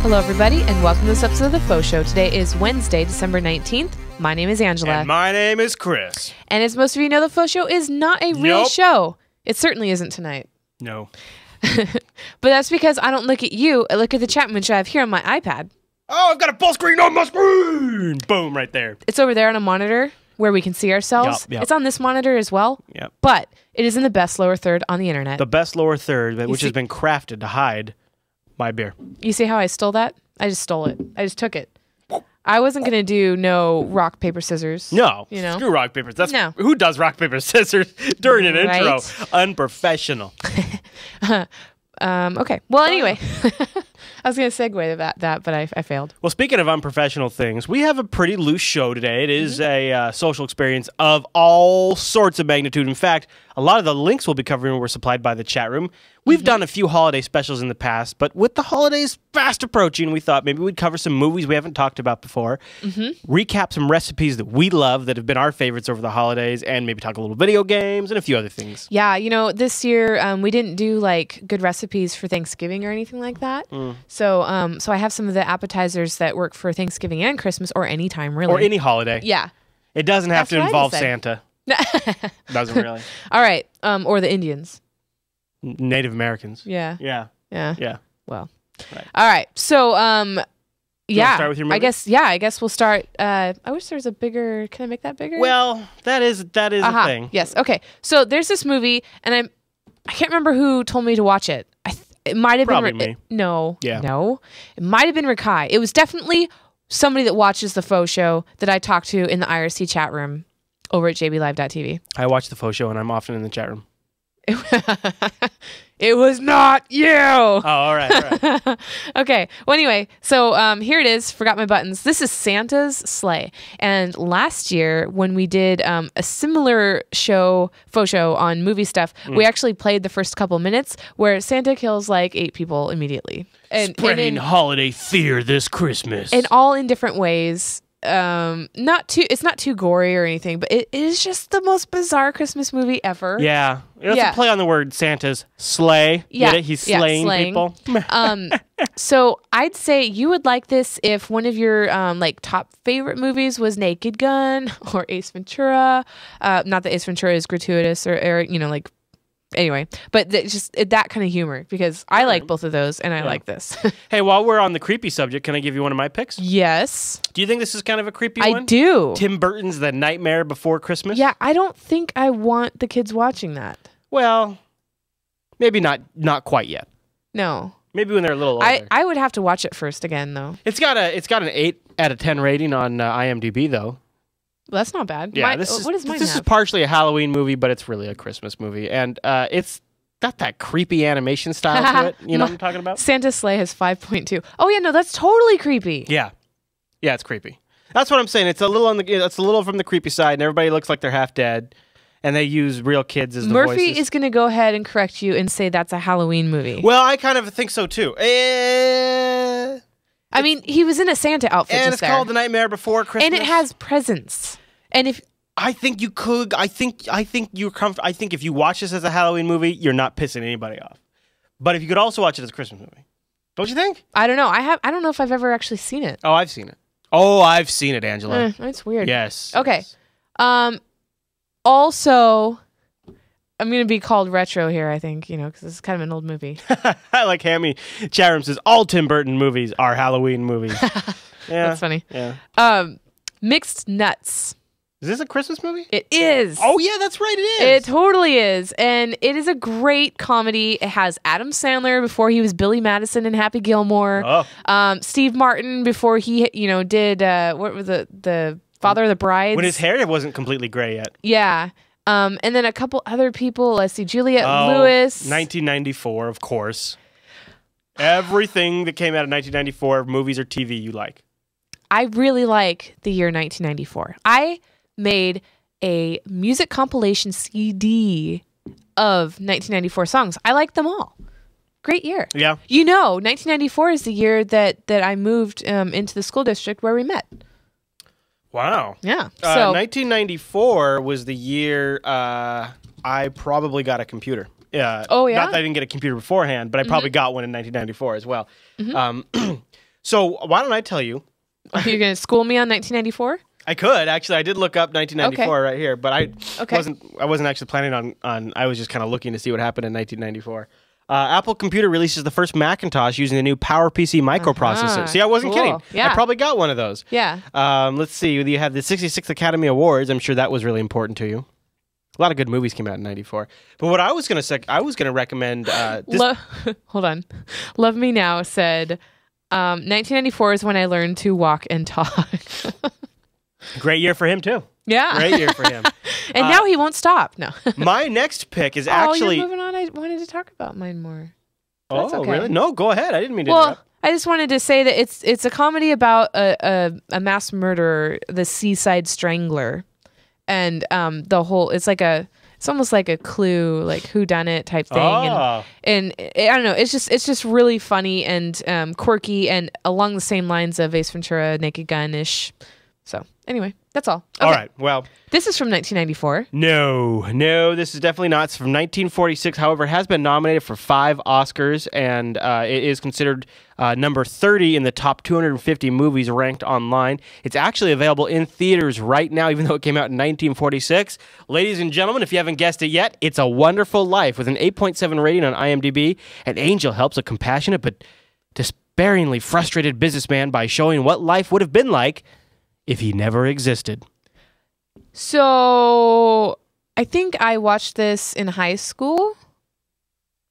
Hello, everybody, and welcome to this episode of The Faux Show. Today is Wednesday, December 19th. My name is Angela. And my name is Chris. And as most of you know, The Faux Show is not a real show. It certainly isn't tonight. No. But that's because I don't look at you. I look at the chat which I have here on my iPad. Oh, I've got a full screen on my screen! Boom, right there. It's over there on a monitor where we can see ourselves. Yep. It's on this monitor as well. Yep. But it is in the best lower third on the internet. The best lower third, which has been crafted to hide my beer. You see how I stole that? I just stole it. I just took it. I wasn't going to do no rock, paper, scissors. No. You know? Screw rock, paper. That's No. Who does rock, paper, scissors during an Right? intro? Unprofessional. Okay. Well, anyway, I was going to segue to that, but I failed. Well, speaking of unprofessional things, we have a pretty loose show today. It is a social experience of all sorts of magnitude. In fact, a lot of the links we'll be covering were supplied by the chat room. We've done a few holiday specials in the past, but with the holidays fast approaching, we thought maybe we'd cover some movies we haven't talked about before, recap some recipes that we love that have been our favorites over the holidays, and maybe talk a little video games and a few other things. Yeah, you know, this year we didn't do like good recipes for Thanksgiving or anything like that. So, so I have some of the appetizers that work for Thanksgiving and Christmas or any time really. Or any holiday. Yeah. It doesn't have That's what to I involve just Santa. Doesn't really. All right. Or the Indians. Native Americans. Yeah. Yeah. Yeah. Yeah. Well. Right. All right. So, yeah. Start with your movie? I guess we'll start. I wish there was a bigger. Can I make that bigger? Well, that is a thing. Yes. Okay. So there's this movie, and I can't remember who told me to watch it. It might have Probably been me. No. Yeah. No. It might have been Rakai. It was definitely somebody that watches the Faux Show that I talked to in the IRC chat room over at jblive.tv. I watch the Faux Show, and I'm often in the chat room. It was not you. Oh, all right. All right. Okay. Well, anyway, so here it is. Forgot my buttons. This is Santa's Sleigh. And last year, when we did a similar faux show on movie stuff, we actually played the first couple minutes where Santa kills like 8 people immediately. Spreading holiday fear this Christmas. And all in different ways. It's not too gory or anything, but it is just the most bizarre Christmas movie ever. Yeah. It's a play on the word Santa's sleigh. Yeah. Get it? He's slaying people. So I'd say you would like this if one of your like top favorite movies was Naked Gun or Ace Ventura. Not that Ace Ventura is gratuitous or you know, like, anyway, but just that kind of humor, because I like both of those and I like this. Hey, while we're on the creepy subject, can I give you one of my picks? Yes. Do you think this is kind of a creepy one? I do. Tim Burton's The Nightmare Before Christmas? Yeah, I don't think I want the kids watching that. Well, maybe not quite yet. No. Maybe when they're a little older. I would have to watch it first again, though. It's got an 8 out of 10 rating on IMDb, though. Well, that's not bad. Yeah, what does mine this is have? partially a Halloween movie, but it's really a Christmas movie, and it's got that creepy animation style to it. You know what I'm talking about? Santa's Sleigh has 5.2. Oh yeah, no, that's totally creepy. Yeah, it's creepy. That's what I'm saying. It's a little from the creepy side, and everybody looks like they're half dead, and they use real kids as the voices. Murphy is going to go ahead and correct you and say that's a Halloween movie. Well, I kind of think so too. I mean, he was in a Santa outfit And just it's there. called The Nightmare Before Christmas. And it has presents. And if I think you could. I think you're comfortable. I think if you watch this as a Halloween movie, you're not pissing anybody off. But if you could also watch it as a Christmas movie, don't you think? I don't know. I don't know if I've ever actually seen it. Oh, I've seen it. Oh, I've seen it, Angela. It's weird. Yes. Okay. Yes. Also, I'm going to be called retro here, I think, you know, because this is kind of an old movie. I like Hammy. Chat room says all Tim Burton movies are Halloween movies. Yeah. That's funny. Yeah. Mixed Nuts. Is this a Christmas movie? It is. Oh, yeah, that's right. It is. It totally is. And it is a great comedy. It has Adam Sandler before he was Billy Madison and Happy Gilmore. Oh. Steve Martin before he, did, what was the Father of the Brides. When his hair wasn't completely gray yet. Yeah. And then a couple other people. Let's see. Juliette Lewis. 1994, of course. Everything that came out of 1994, movies or TV, you like. I really like the year 1994. I made a music compilation CD of 1994 songs. I like them all. Great year. Yeah. 1994 is the year that I moved into the school district where we met. Wow. Yeah. So 1994 was the year I probably got a computer. Oh, yeah? Not that I didn't get a computer beforehand, but I probably got one in 1994 as well. So why don't I tell you? Are you going to school me on 1994? I could actually. I did look up 1994 right here, but I Okay. wasn't actually planning on. I was just kind of looking to see what happened in 1994. Apple Computer releases the first Macintosh using the new PowerPC microprocessor. See, I wasn't kidding. Yeah. I probably got one of those. Yeah. Let's see. You have the 66th Academy Awards. I'm sure that was really important to you. A lot of good movies came out in 94. But what I was going to say, I was going to recommend this. Hold on. Love Me Now said 1994 is when I learned to walk and talk. Great year for him too. Yeah. Great year for him. And now he won't stop. No. My next pick is actually. You're moving on. I wanted to talk about mine more. That's Oh, okay. really? No, go ahead. I didn't mean to Well, interrupt. I just wanted to say that it's a comedy about a mass murderer, the Seaside Strangler, and it's almost like a Clue, like whodunit type thing, and I don't know, it's just really funny and quirky and along the same lines of Ace Ventura, Naked Gun-ish. So anyway, that's all. Okay. All right. Well, this is from 1994. No, this is definitely not. It's from 1946. However, it has been nominated for 5 Oscars, and it is considered number 30 in the top 250 movies ranked online. It's actually available in theaters right now, even though it came out in 1946. Ladies and gentlemen, if you haven't guessed it yet, It's a Wonderful Life with an 8.7 rating on IMDb. An angel helps a compassionate but despairingly frustrated businessman by showing what life would have been like if he never existed. So I think I watched this in high school.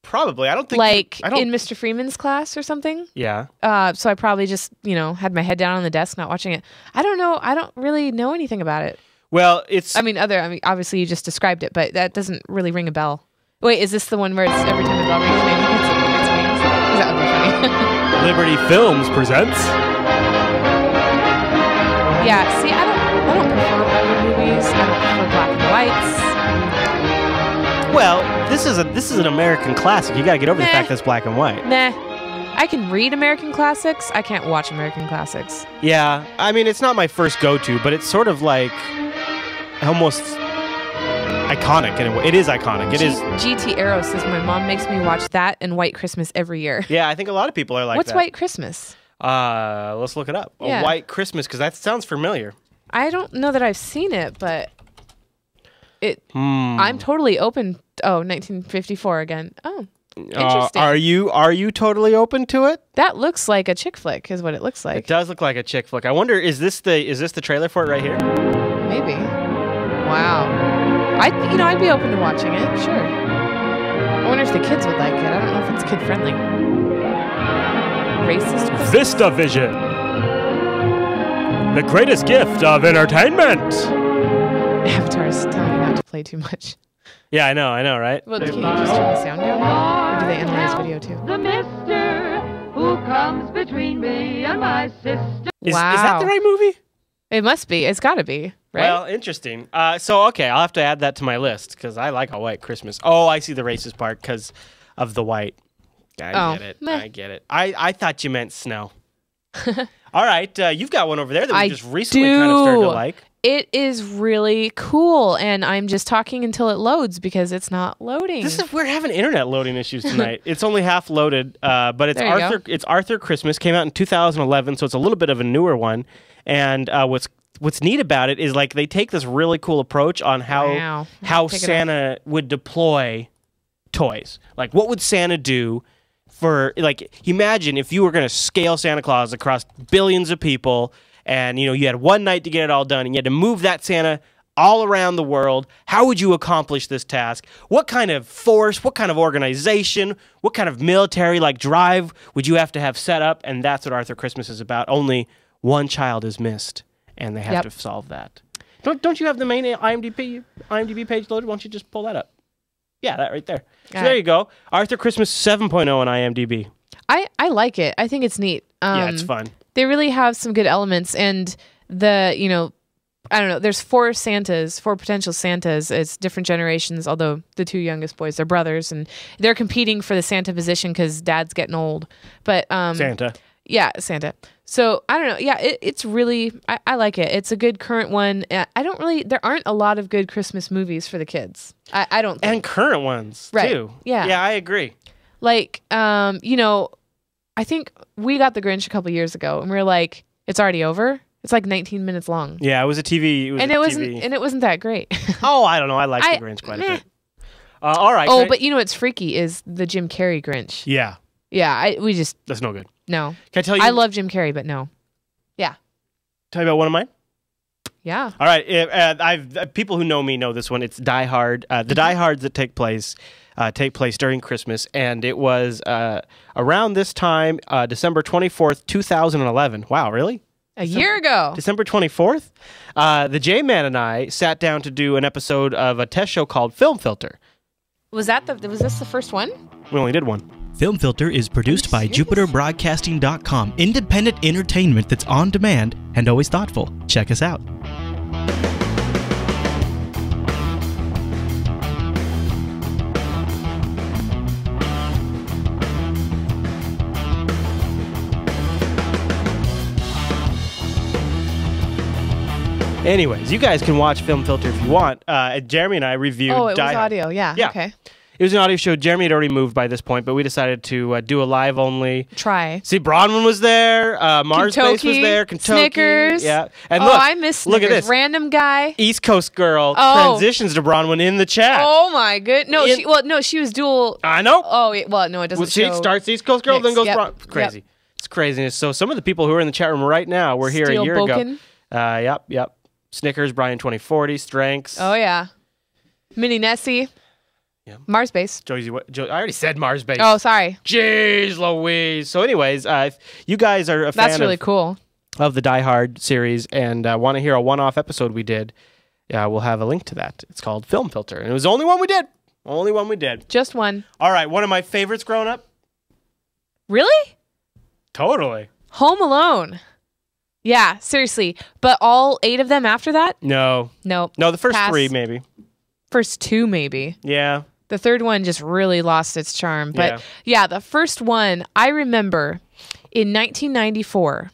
Probably. I don't think in Mr. Freeman's class or something. Yeah. So I probably just, had my head down on the desk, not watching it. I don't know. I don't really know anything about it. Well, obviously you just described it, but that doesn't really ring a bell. Wait, is this the one where it's every time the bell rings, maybe it's wings? That would be funny. Liberty Films presents. Yeah, see, I don't prefer older movies. I don't prefer black and whites. Well, this is an American classic. You got to get over the fact that it's black and white. Nah. I can read American classics. I can't watch American classics. Yeah, I mean, it's not my first go-to, but it's sort of like almost iconic in a way. It is iconic. It is. GT Arrow says my mom makes me watch that and White Christmas every year. Yeah, I think a lot of people are like What's that. White Christmas? Let's look it up. Yeah. A White Christmas, because that sounds familiar. I don't know that I've seen it, but I'm totally open. 1954 again. Oh, interesting. Are you totally open to it? That looks like a chick flick, is what it looks like. It does look like a chick flick. I wonder, is this the trailer for it right here? Maybe. Wow. I'd be open to watching it. Sure. I wonder if the kids would like it. I don't know if it's kid friendly. Racist Christmas? VistaVision, the greatest gift of entertainment. Avatar's telling you not to play too much. Yeah, I know, right? Well, can you just turn the sound down? Or do they analyze video too? The mister who comes between me and my sister. Is that the right movie? It must be. It's got to be, right? Well, interesting. Okay, I'll have to add that to my list because I like A White Christmas. Oh, I see the racist part because of the white. I get it. I thought you meant snow. All right, you've got one over there that we just recently kind of started to like. It is really cool, and I'm just talking until it loads because it's not loading. We're having internet loading issues tonight. It's only half loaded, but it's It's Arthur Christmas. Came out in 2011, so it's a little bit of a newer one. And what's neat about it is like they take this really cool approach on how Santa would deploy toys. Like, what would Santa do? For imagine if you were going to scale Santa Claus across billions of people, and you had one night to get it all done, and you had to move that Santa all around the world. How would you accomplish this task? What kind of force, what kind of organization, what kind of military drive would you have to have set up? And that's what Arthur Christmas is about. Only one child is missed, and they have to solve that. Don't you have the main IMDb page loaded? Why don't you just pull that up? Yeah, that right there. So there you go. Arthur Christmas 7.0 on IMDb. I like it. I think it's neat. Yeah, it's fun. They really have some good elements, and I don't know, there's 4 potential Santas. It's different generations, although the 2 youngest boys, they're brothers, and they're competing for the Santa position because Dad's getting old. But Santa. Yeah, Santa. So, I don't know. Yeah, it's really, I like it. It's a good current one. There aren't a lot of good Christmas movies for the kids. I don't think. And current ones, too. Yeah. Yeah, I agree. I think we got The Grinch a couple years ago, and we were like, it's already over. It's like 19 minutes long. Yeah, it was a TV. It wasn't that great. Oh, I don't know. I like The Grinch quite a bit. All right. Oh, but you know what's freaky is the Jim Carrey Grinch. Yeah. Yeah, That's no good. No. Can I tell you? I love Jim Carrey, but no. Yeah. Tell you about one of mine? Yeah. All right. People who know me know this one. It's Die Hard. The Die Hards that take place during Christmas, and it was around this time, December 24th, 2011. Wow, really? A year ago. December 24th? The J-Man and I sat down to do an episode of a test show called Film Filter. Was this the first one? We only did one. Film Filter is produced by JupiterBroadcasting.com, independent entertainment that's on demand and always thoughtful. Check us out. Anyways, you guys can watch Film Filter if you want. Jeremy and I reviewed Oh, it was Die Hard. audio. Yeah. Okay. It was an audio show. Jeremy had already moved by this point, but we decided to do a live only. Try. See, Bronwyn was there. Mars Base was there. Kentucky. Snickers. Yeah. And look, I miss Snickers. Look at this. Random guy. East Coast girl transitions to Bronwyn in the chat. Oh my good. No, she was dual. I know. Oh, well, no, it doesn't show. She starts East Coast girl, then goes Yep. Bronwyn. Crazy. It's craziness. So some of the people who are in the chat room right now were here a year ago. Yep. Snickers, Brian 2040, Strengths. Oh, yeah. Mini Nessie. Yeah. Mars Base. Josie, I already said Mars Base. Oh, sorry. Jeez Louise. So anyways, if you guys are a fan That's really cool. of the Die Hard series and want to hear a one-off episode we did, we'll have a link to that. It's called Film Filter. And it was the only one we did. Only one we did. Just one. All right. One of my favorites growing up. Really? Totally. Home Alone. Yeah, seriously. But all 8 of them after that? No. No. No, the first Pass. 3 maybe. First 2 maybe. Yeah. The third one just really lost its charm. But yeah, the first one, I remember in 1994.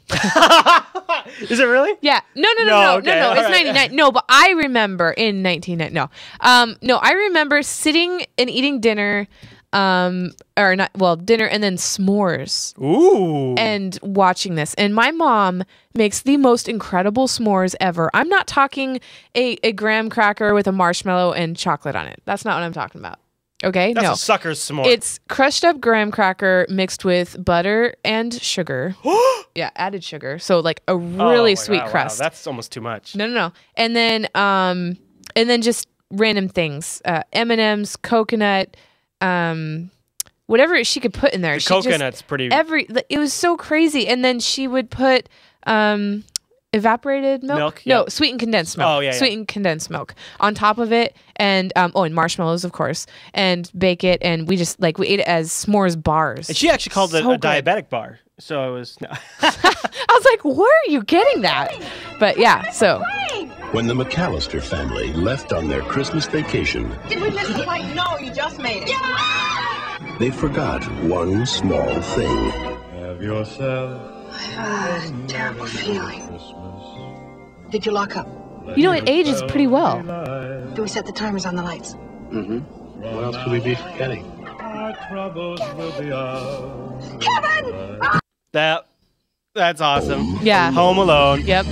Is it really? Yeah. No. Okay, It's right. 99. No, but I remember in 1990. No, I remember sitting and eating dinner, dinner and then s'mores. Ooh. And watching this. And my mom makes the most incredible s'mores ever. I'm not talking a graham cracker with a marshmallow and chocolate on it. That's not what I'm talking about. Okay? That's no. a sucker's s'more. It's crushed up graham cracker mixed with butter and sugar. Yeah, added sugar. So like a really sweet crust. Wow. That's almost too much. No. And then just random things. M&Ms, coconut, whatever she could put in there. The coconut's pretty... It was so crazy. And then she would put evaporated milk? No, sweetened condensed milk. Oh, yeah. Sweetened condensed milk on top of it. And, and marshmallows, of course. And bake it. And we ate it as s'mores bars. And she actually called it a good. diabetic bar. So it was... No. I was like, where are you getting that? But yeah, so... When the McAllister family left on their Christmas vacation, Did we miss the flight? No, you just made it. Yeah! they forgot one small thing. Have yourself A terrible feeling. Did you lock up? You know, it ages pretty well. Do we set the timers on the lights? What else could we be forgetting? our troubles will be out. Kevin! That's awesome. Yeah. Home Alone. Yep.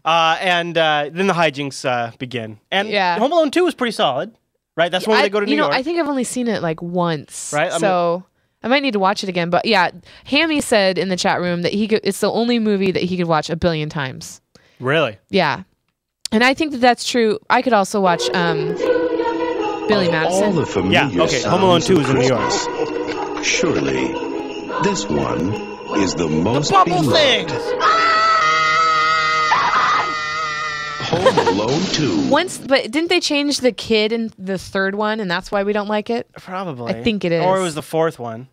And then the hijinks begin. And Yeah. Home Alone 2 was pretty solid, right? That's when they go to New York. I think I've only seen it like once. Right? So I might need to watch it again. But yeah, Hammy said in the chat room that it's the only movie that he could watch 1 billion times. Really? Yeah. And I think that that's true. I could also watch Billy Madison. All the familiar Yeah, okay, Home Alone 2 is in New York. Christmas. Surely, this one is the most Bubble beloved. things! Home Alone 2. But didn't they change the kid in the third one, and that's why we don't like it? Probably. I think it is. Or it was the fourth one.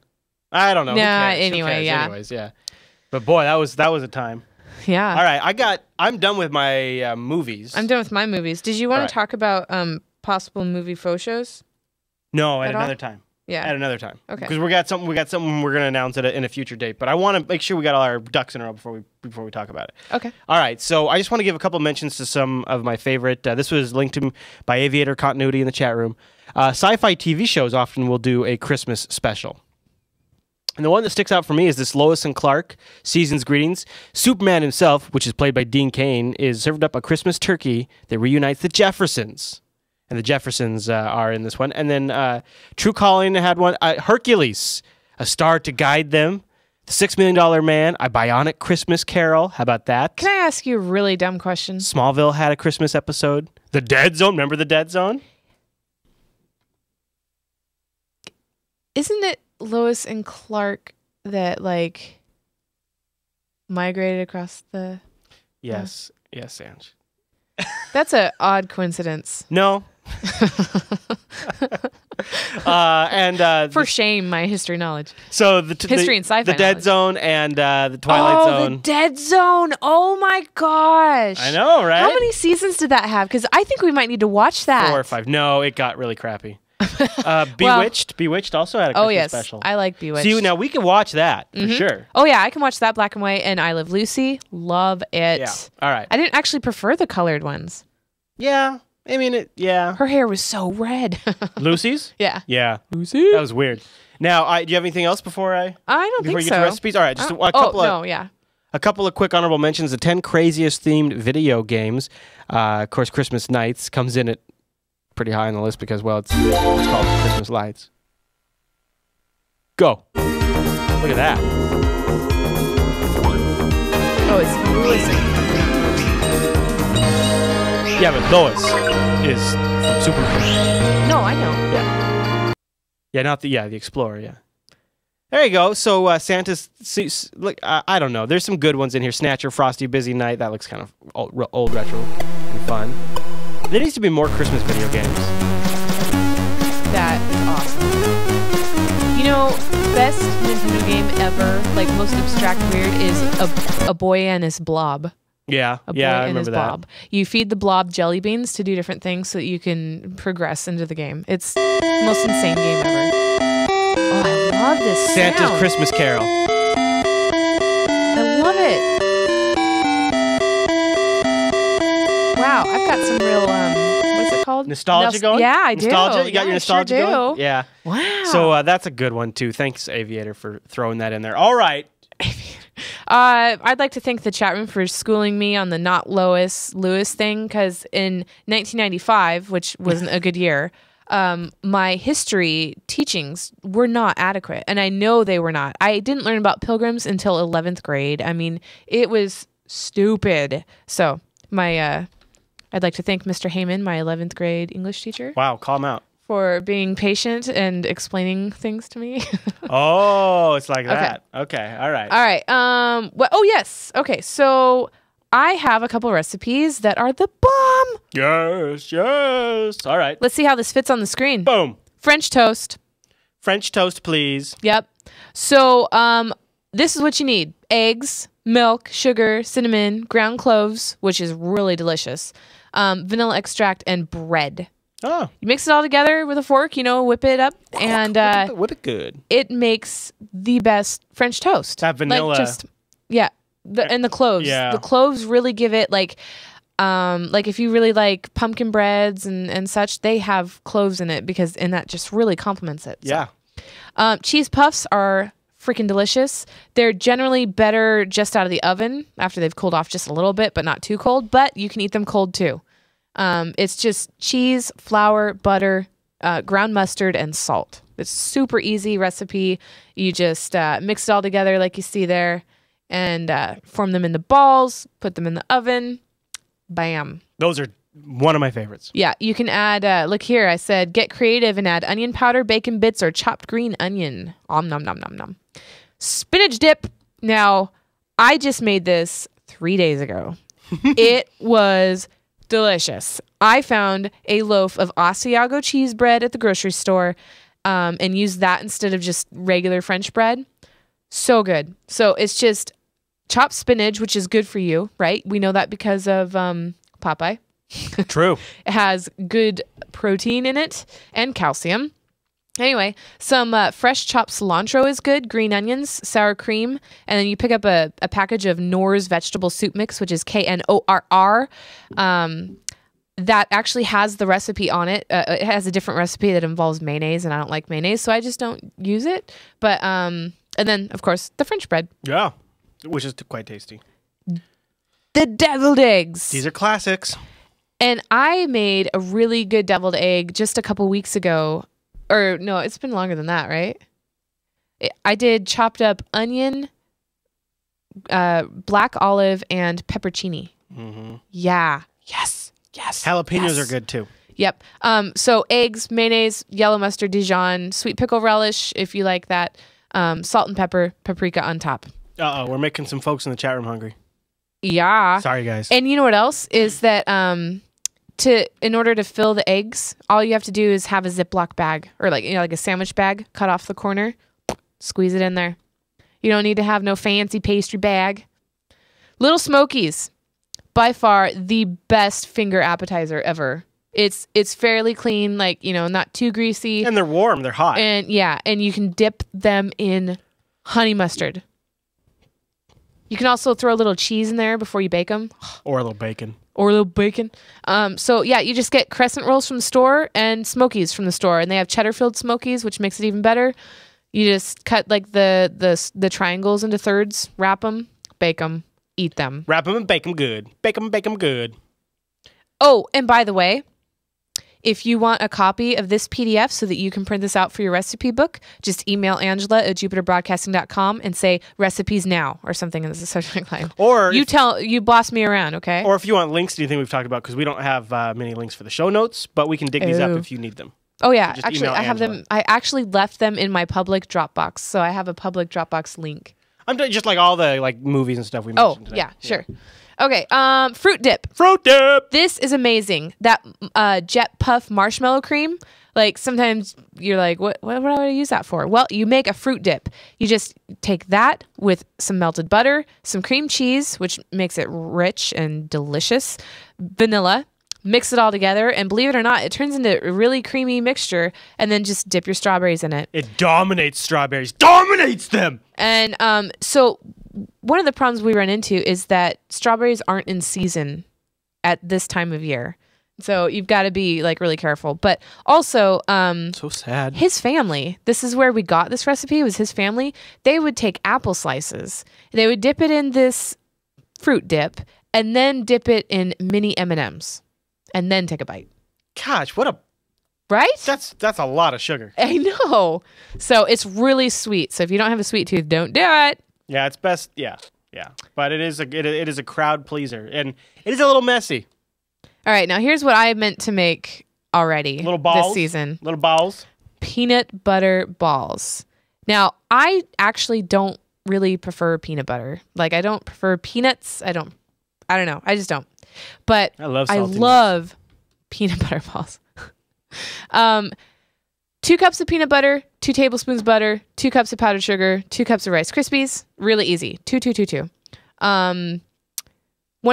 I don't know. Who Nah, cares? Who anyway, cares? yeah. Anyways, yeah. But boy, that was a time. Yeah. All right, I'm done with my movies. I'm done with my movies. Did you want All right. to talk about possible movie faux shows? No, at At all? another time. Yeah. At another time. Okay. Because we got something we're gonna announce in a future date. But I want to make sure we got all our ducks in a row before we talk about it. Okay. All right. So I just want to give a couple mentions to some of my favorite. This was linked to by Aviator Continuity in the chat room. Sci-fi TV shows often will do a Christmas special. And the one that sticks out for me is this Lois and Clark Season's Greetings. Superman himself, which is played by Dean Cain, is served up a Christmas turkey that reunites the Jeffersons. And the Jeffersons are in this one. And then True Calling had one. Hercules, a star to guide them. The $6 Million Man, a bionic Christmas Carol. How about that? Can I ask you a really dumb question? Smallville had a Christmas episode. The Dead Zone. Remember The Dead Zone? Isn't it Lois and Clark that like migrated across the... Yes. Yes, Ange. That's an odd coincidence. No. For shame, my history knowledge. So the History and sci-fi the Dead knowledge. Zone and the Twilight Zone. The Dead Zone. Oh my gosh. I know, right? How many seasons did that have? Because I think we might need to watch that. 4 or 5. No, it got really crappy. Bewitched also had a Christmas special. I like Bewitched. See, now we can watch that for sure. Oh yeah, I can watch that black and white. And I Love Lucy. Love it. Yeah. All right. I didn't actually prefer the colored ones. Yeah. I mean, Her hair was so red. Lucy's? Yeah. Yeah. Lucy? That was weird. Now, do you have anything else before I don't think you get so. to recipes? All right, just a couple of quick honorable mentions. The 10 craziest themed video games. Of course, Christmas Nights comes in at pretty high on the list because, well, it's called Christmas Lights. Go. Look at that. Oh, it's Lucy. Yeah, but Lois is from Superman. No, I know. Yeah. Yeah, not the Explorer, yeah. There you go. So Santa's, look, I don't know. There's some good ones in here. Snatcher, Frosty, Busy Night. That looks kind of old retro and fun. There needs to be more Christmas video games. That is awesome. You know, best Nintendo game ever, like most abstract weird, is a boy and his blob. Yeah, I remember that. Blob. You feed the blob jelly beans to do different things so that you can progress into the game. It's the most insane game ever. Oh, I love this Santa's sound. Christmas Carol. I love it. Wow, I've got some real, what's it called? Nostalgia going? Yeah, I do. Nostalgia? You got your nostalgia sure going? do. Yeah. Wow. So that's a good one, too. Thanks, Aviator, for throwing that in there. All right. I'd like to thank the chat room for schooling me on the not Lois Lewis thing, because in 1995, which wasn't a good year, my history teachings were not adequate, and I know they were not. I didn't learn about pilgrims until 11th grade. I mean, it was stupid. So I'd like to thank Mr. Heyman, my 11th grade English teacher. Wow, call him out. For being patient and explaining things to me. Oh, it's like that. Okay, all right. All right. Oh, yes. Okay, so I have a couple recipes that are the bomb. Yes. All right. Let's see how this fits on the screen. Boom. French toast. French toast, please. Yep. So this is what you need. Eggs, milk, sugar, cinnamon, ground cloves, which is really delicious, vanilla extract, and bread. Oh. You mix it all together with a fork, whip it up, and what a good. It makes the best French toast. That vanilla. And the cloves. Yeah. The cloves really give it like if you really like pumpkin breads and such, they have cloves in it and that just really complements it. Yeah. So. Cheese puffs are freaking delicious. They're generally better just out of the oven after they've cooled off just a little bit, but not too cold, but you can eat them cold too. It's just cheese, flour, butter, ground mustard, and salt. It's a super easy recipe. You just mix it all together like you see there and form them into balls, put them in the oven. Bam. Those are one of my favorites. Yeah, you can add, look here, I said get creative and add onion powder, bacon bits, or chopped green onion. Nom, nom, nom, nom, nom. Spinach dip. Now, I just made this 3 days ago. It was delicious. I found a loaf of Asiago cheese bread at the grocery store and used that instead of just regular French bread. So good. So it's just chopped spinach, which is good for you, right? We know that because of Popeye. True. It has good protein in it and calcium. Anyway, some fresh chopped cilantro is good, green onions, sour cream, and then you pick up a package of Knorr's vegetable soup mix, which is Knorr. That actually has the recipe on it. It has a different recipe that involves mayonnaise, and I don't like mayonnaise, so I just don't use it. But And then, of course, the French bread. Yeah, which is quite tasty. The deviled eggs. These are classics. And I made a really good deviled egg just a couple weeks ago. Or no, it's been longer than that, right? I did chopped up onion, black olive, and peppercini. Mm-hmm. Yeah. Yes. Jalapenos are good too. Yep. So eggs, mayonnaise, yellow mustard, Dijon, sweet pickle relish, if you like that, salt and pepper, paprika on top. Uh-oh, we're making some folks in the chat room hungry. Yeah. Sorry, guys. And you know what else is that in order to fill the eggs, all you have to do is have a Ziploc bag or like a sandwich bag, cut off the corner, squeeze it in there. You don't need to have no fancy pastry bag. Little Smokies, by far the best finger appetizer ever. It's fairly clean, not too greasy. And they're warm, they're hot. And you can dip them in honey mustard. You can also throw a little cheese in there before you bake them. Or a little bacon. You just get crescent rolls from the store and Smokies from the store. And they have cheddar-filled Smokies, which makes it even better. You just cut the triangles into thirds, wrap them, bake them, eat them. Wrap them and bake them good. Bake them good. Oh, and by the way, if you want a copy of this PDF so that you can print this out for your recipe book, just email Angela at jupiterbroadcasting.com and say recipes now or something in the subject line. Or you boss me around, okay? Or if you want links to anything we've talked about, because we don't have many links for the show notes, but we can dig these up if you need them. Oh yeah, So actually I have them. I actually left them in my public Dropbox, so I have a public Dropbox link. I'm just like all the movies and stuff we mentioned today. Yeah, sure. Okay, fruit dip. Fruit dip. This is amazing. That Jet Puff marshmallow cream. Like sometimes you're like, what would I use that for? Well, you make a fruit dip. You just take that with some melted butter, some cream cheese, which makes it rich and delicious, vanilla. Mix it all together, and believe it or not, it turns into a really creamy mixture, and then just dip your strawberries in it. It dominates strawberries. Dominates them! And so one of the problems we run into is that strawberries aren't in season at this time of year. So you've got to be really careful. But also, so sad. His family, this is where we got this recipe, was his family. They would take apple slices. They would dip it in this fruit dip, and then dip it in mini M&Ms. And then take a bite. Gosh, right? That's a lot of sugar. I know. So it's really sweet. So if you don't have a sweet tooth, don't do it. Yeah, it's best. Yeah. But it is a crowd pleaser, and it is a little messy. All right, now here's what I meant to make already. Little balls this season. Little balls. Peanut butter balls. Now I actually don't really prefer peanut butter. I don't prefer peanuts. I don't know. I just don't. But I love peanut butter balls. 2 cups of peanut butter, 2 tablespoons butter, 2 cups of powdered sugar, 2 cups of Rice Krispies. Really easy. 2. 1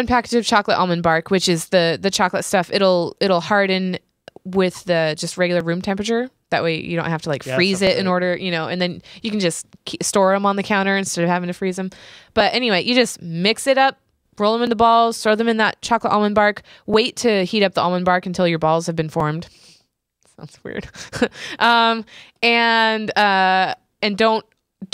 package of chocolate almond bark, which is the chocolate stuff. It'll harden with the just regular room temperature. That way you don't have to freeze it in order, and then you can just store them on the counter instead of having to freeze them. But anyway, you just mix it up. Roll them into balls, throw them in that chocolate almond bark. Wait to heat up the almond bark until your balls have been formed. Sounds weird. And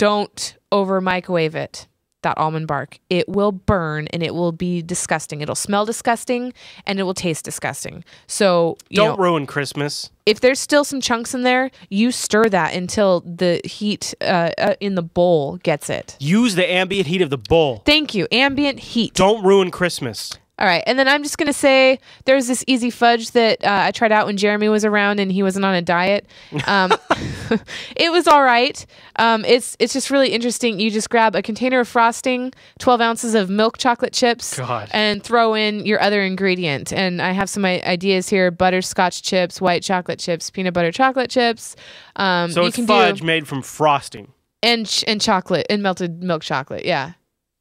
don't over microwave it. That almond bark. It will burn and it will be disgusting. It'll smell disgusting and it will taste disgusting. So don't ruin Christmas. If there's still some chunks in there, you stir that until the heat in the bowl gets it. Use the ambient heat of the bowl. Thank you. Ambient heat. Don't ruin Christmas. All right. And then I'm just going to say there's this easy fudge that I tried out when Jeremy was around and he wasn't on a diet. It was all right. It's just really interesting. You just grab a container of frosting, 12 ounces of milk chocolate chips, and throw in your other ingredient. And I have some ideas here: butterscotch chips, white chocolate chips, peanut butter chocolate chips. So it's fudge made from frosting. And chocolate and melted milk chocolate. Yeah.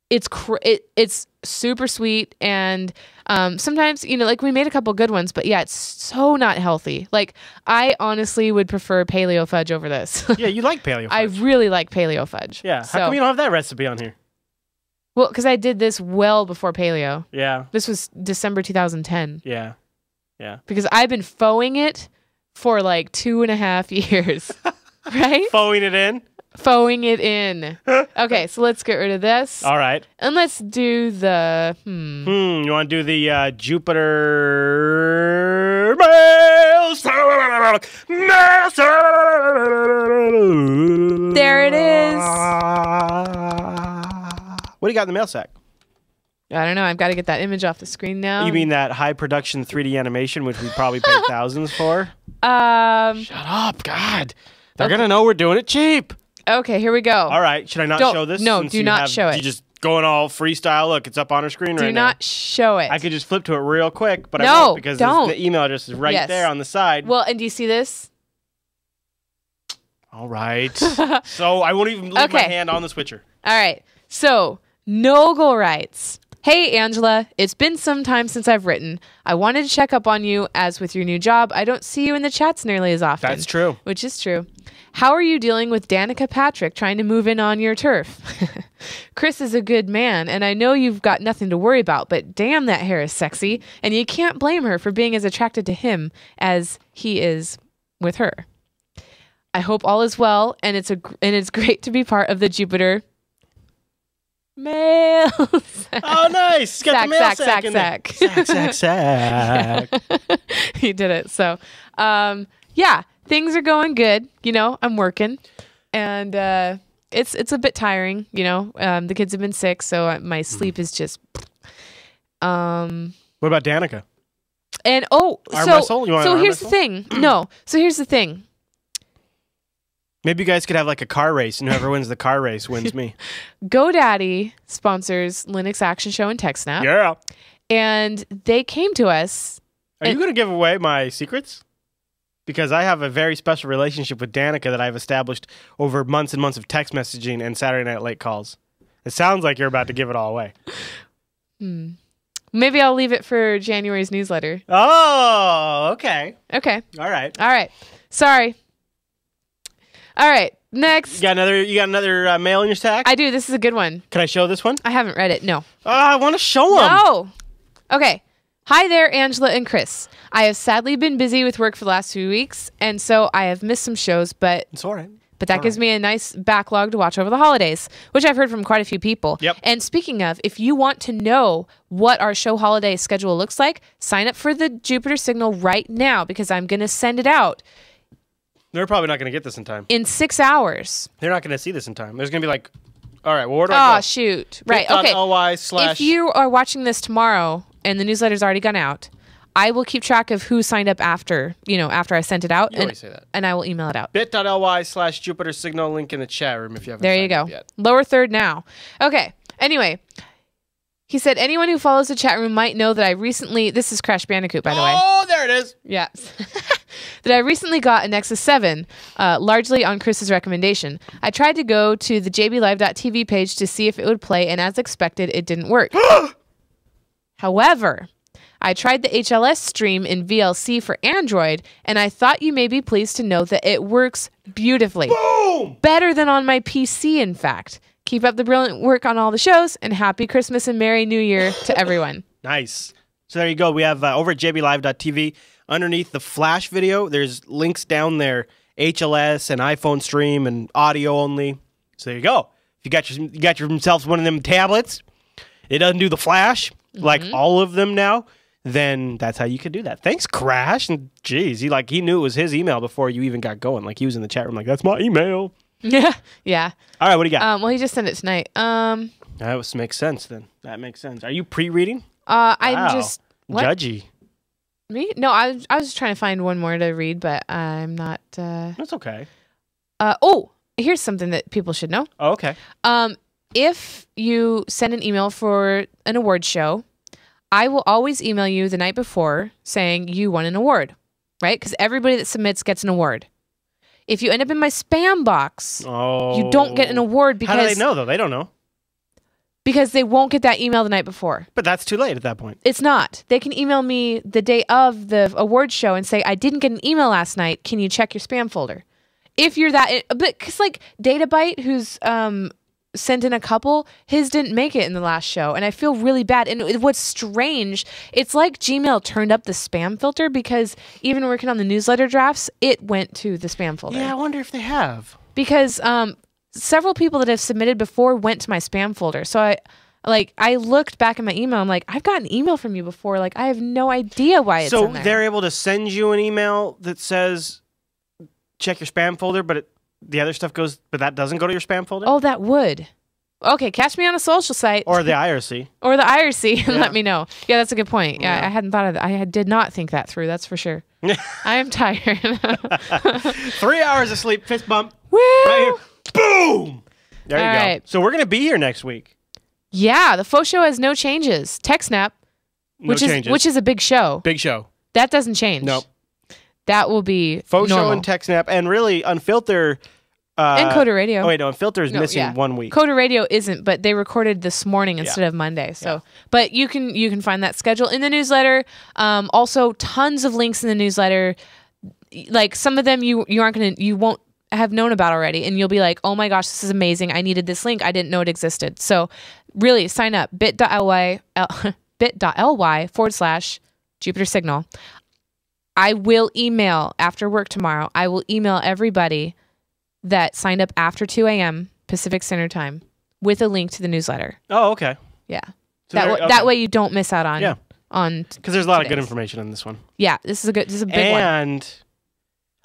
It's super sweet, and sometimes we made a couple good ones, but yeah, it's so not healthy. I honestly would prefer paleo fudge over this. Yeah, you like paleo fudge. I really like paleo fudge. Yeah, how come you don't have that recipe on here? Well, because I did this well before paleo. Yeah, this was December 2010. Yeah. Because I've been faux-ing it for 2.5 years. Right? Faux-ing it in. Fauxing it in. Okay, so let's get rid of this. All right. And let's do the You want to do the Jupiter mail? There it is. What do you got in the mail sack? I don't know. I've got to get that image off the screen now. You mean that high production 3D animation, which we probably paid thousands for? Shut up, God. They're going to know we're doing it cheap. Okay, here we go. All right. Should I not show this? No, since do you not show it. You just going all freestyle. Look, it's up on our screen right now. Do not show it. I could just flip to it real quick, but I No, won't because don't. the email address is right there on the side. Well, and do you see this? All right. So I won't even leave my hand on the switcher. All right. So, Nogel writes, "Hey, Angela, it's been some time since I've written. I wanted to check up on you as with your new job, I don't see you in the chats nearly as often." That's true. Which is true. "How are you dealing with Danica Patrick trying to move in on your turf? Chris is a good man, and I know you've got nothing to worry about, but damn, that hair is sexy, and you can't blame her for being as attracted to him as he is with her. I hope all is well, and it's great to be part of the Jupiter mail." Oh, nice. Got the mail sack in there. Sack. He did it. So, yeah, things are going good. You know, I'm working, and it's a bit tiring. You know, the kids have been sick, so my sleep is just. What about Danica? And wrestle? You want so arm here's wrestle? the thing. No, so here's the thing. Maybe you guys could have like a car race, and whoever wins the car race wins me. GoDaddy sponsors Linux Action Show and TechSnap. Yeah. And they came to us. Are you going to give away my secrets? Because I have a very special relationship with Danica that I've established over months and months of text messaging and Saturday Night Late calls. It sounds like you're about to give it all away. Maybe I'll leave it for January's newsletter. Oh, okay. Okay. All right. All right. Sorry. All right. Next. You got another mail in your sack? I do. This is a good one. Can I show this one? I haven't read it. No. I want to show them. No. Okay. Hi there, Angela and Chris. I have sadly been busy with work for the last few weeks, and so I have missed some shows, but It's all right. But that gives me a nice backlog to watch over the holidays, which I've heard from quite a few people. Yep. And speaking of, if you want to know what our show holiday schedule looks like, sign up for the Jupiter Signal right now because I'm going to send it out They're probably not going to get this in time. in 6 hours. They're not going to see this in time. There's going to be like, all right, well, where do I go? Oh, shoot. Right. Okay. If you are watching this tomorrow and the newsletter's already gone out, I will keep track of who signed up after I sent it out. You always say that. And I will email it out. bit.ly/Jupiter Signal, link in the chat room if you haven't There you signed go. up yet. Lower third now. Okay. Anyway, he said, anyone who follows the chat room might know that I recently, this is Crash Bandicoot, by the way. Oh, there it is. Yeah. That I recently got a Nexus 7, largely on Chris's recommendation. I tried to go to the jblive.tv page to see if it would play, and as expected, it didn't work. However, I tried the HLS stream in VLC for Android, and I thought you may be pleased to know that it works beautifully. Boom! Better than on my PC, in fact. Keep up the brilliant work on all the shows, and happy Christmas and Merry New Year to everyone. Nice. So there you go. We have over at jblive.tv, underneath the Flash video, there's links down there, HLS and iPhone stream and audio only. So there you go. If you got yourselves one of them tablets, it doesn't do the Flash, like all of them now, then that's how you could do that. Thanks, Crash. And geez, he knew it was his email before you even got going. Like he was in the chat room like, that's my email. Yeah. Yeah. All right, what do you got? Well, he just sent it tonight. That makes sense then. That makes sense. Are you pre-reading? I'm just what? Judgy. Me? No, I was just trying to find one more to read, but I'm not. That's okay. Here's something that people should know. Oh, okay. If you send an email for an award show, I will always email you the night before saying you won an award, right? Because everybody that submits gets an award. If you end up in my spam box, you don't get an award because... How do they know, though? They don't know. Because they won't get that email the night before. But that's too late at that point. It's not. They can email me the day of the award show and say, I didn't get an email last night. Can you check your spam folder? If you're that... But because like Databyte, who's sent in a couple, his didn't make it in the last show. And I feel really bad. And what's strange, it's like Gmail turned up the spam filter because even working on the newsletter drafts, it went to the spam folder. Yeah, I wonder if they have. Because several people that have submitted before went to my spam folder. So I looked back in my email. I'm like, I've got an email from you before. Like, I have no idea why it's in there. So they're able to send you an email that says, check your spam folder, but the other stuff goes, but that doesn't go to your spam folder? Oh, that would. Okay, catch me on a social site. Or the IRC. Or the IRC, and Yeah. let me know. Yeah, that's a good point. Yeah, Yeah. I hadn't thought of that. I did not think that through, that's for sure. I am tired. 3 hours of sleep, fist bump. Woo! Right here. Boom! There you All go. right. So we're going to be here next week. Yeah, the faux show has no changes. TechSnap, No changes. which is a big show. Big show. That doesn't change. Nope. That will be FauxShow normal. and TechSnap, and really Unfilter. And Coda Radio. Oh, wait, no, Unfilter is No, missing yeah. 1 week. Coda Radio isn't, but they recorded this morning instead of Monday. So, but you can find that schedule in the newsletter. Also, tons of links in the newsletter. Like some of them you won't have known about already, and you'll be like, oh my gosh, this is amazing. I needed this link. I didn't know it existed. So, really, sign up bit.ly/Jupiter Signal. I will email after work tomorrow. I will email everybody that signed up after 2 a.m. Pacific Standard Time with a link to the newsletter. Oh, okay. Yeah. So okay. That way you don't miss out on Because there's a lot of good today's. information in this one. Yeah, this is a big one. And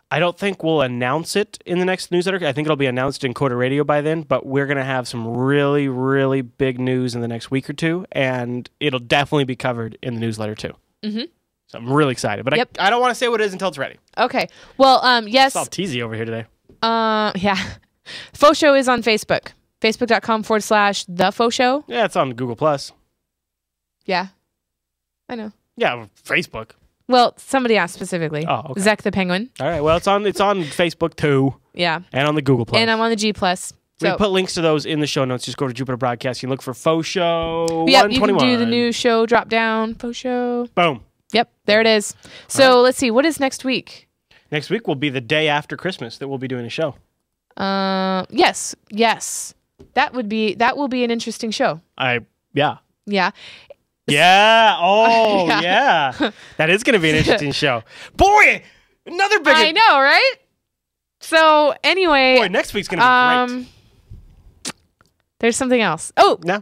I don't think we'll announce it in the next newsletter. I think it'll be announced in Coda Radio by then, but we're going to have some really, really big news in the next week or two, and it'll definitely be covered in the newsletter too. Mm-hmm. So I'm really excited, but I don't want to say what it is until it's ready. Okay. Well, yes. It's all teasy over here today. Yeah. Faux Show is on Facebook. Facebook.com/The Faux Show. Yeah, it's on Google Plus. Yeah. I know. Yeah, Facebook. Well, somebody asked specifically. Oh, okay. Zach the Penguin. All right. Well, it's on Facebook too. Yeah. And on the Google Plus. And I'm on the G+. We So, put links to those in the show notes. Just go to Jupiter Broadcasting, look for Faux Show yeah, 121. you can do the new show drop down. Faux Show. Boom. Yep, there it is. So let's see. What is next week? Next week will be the day after Christmas that we'll be doing a show. Yes. That will be an interesting show. Yeah. Yeah. Yeah. Oh, Yeah. yeah. That is going to be an interesting show. Boy, another big. I know, right? So anyway, Boy, next week's going to be great. There's something else. Oh, No.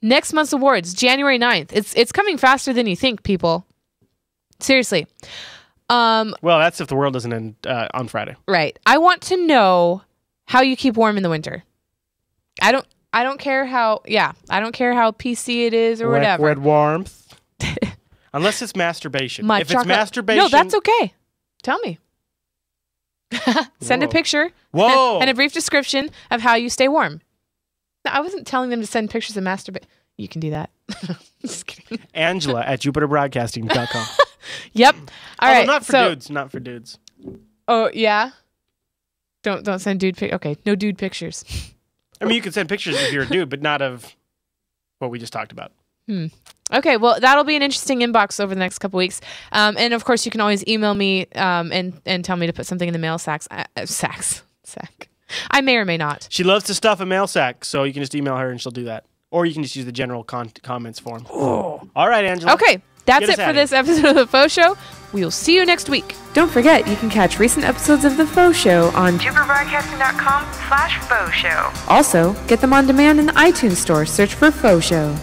next month's awards, January 9th. It's coming faster than you think, people. Seriously. Well, that's if the world doesn't end on Friday. Right. I want to know how you keep warm in the winter. I don't care how PC it is or whatever. Liquid warmth. Unless it's masturbation. My if chocolate- it's masturbation. No, that's okay. Tell me. Send a Whoa. picture Whoa. and a brief description of how you stay warm. No, I wasn't telling them to send pictures of masturbation. You can do that. Just kidding. Angela at JupiterBroadcasting.com. Yep. All right. Not for dudes. Not for dudes. Oh yeah. Don't send dude pic. Okay, no dude pictures. I mean, you can send pictures if you're a dude, but not of what we just talked about. Okay, well, that'll be an interesting inbox over the next couple weeks. And of course, you can always email me and tell me to put something in the mail sack. I may or may not. She loves to stuff a mail sack, so you can just email her and she'll do that. Or you can just use the general comments form. Oh. All right, Angela. Okay, that's Get us it for outta this episode of The Faux Show. We will see you next week. Don't forget, you can catch recent episodes of The Faux Show on JupiterBroadcasting.com/Faux Show. Also, get them on demand in the iTunes store. Search for Faux Show.